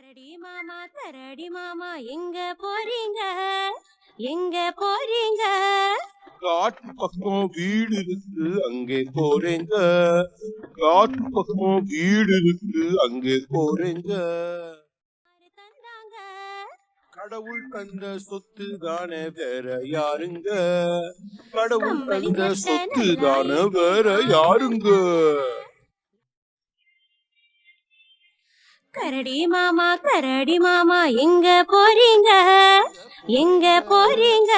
கரடி மாமா எங்க போறீங்க எங்க போறீங்க? காட்டு பக்கம் வீடு இருக்கு அங்கே போறேங்க. காட்டு பக்கம் வீடு இருக்கு அங்கே போறேங்க. தந்தாங்க கடவுள் தந்த சொத்து தானே வேற யாருங்க? கடவுள் தந்த சொத்து தானே வேற யாருங்க? கரடி மாமா எங்க போறீங்க எங்க போறீங்க?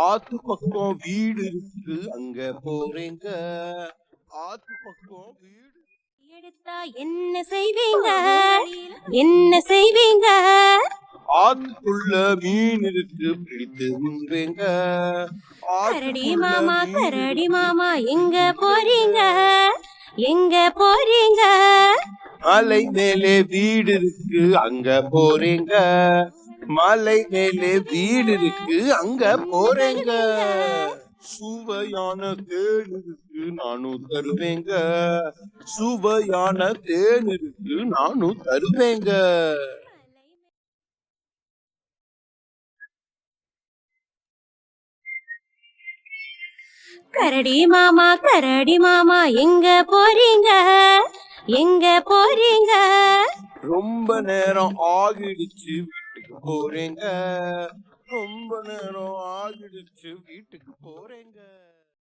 ஆத்து பக்கம் வீடு இருக்கு அங்க போறேங்க. ஆத்து பக்கம் வீடு எடுத்தா என்ன செய்வீங்க என்ன செய்வீங்க? ஆத்துக்குள்ள மீன் இருக்கு பிடித்து உண்பேங்க. கரடி மாமா எங்க போறீங்க எங்க போறீங்க? மலை மேலே வீடு இருக்கு அங்க போறேங்க. மலை மேலே வீடு இருக்கு அங்க போறேங்க. சுவையான தேன் இருக்கு நானும் தருவேங்க. சுவையான தேன் இருக்கு நானும் தருவேங்க. கரடி மாமா எங்க போறீங்க எங்க போறீங்க? ரொம்ப நேரம் ஆகிடுச்சு வீட்டுக்கு போறேங்க. ரொம்ப நேரம் ஆகிடுச்சு வீட்டுக்கு போறேங்க.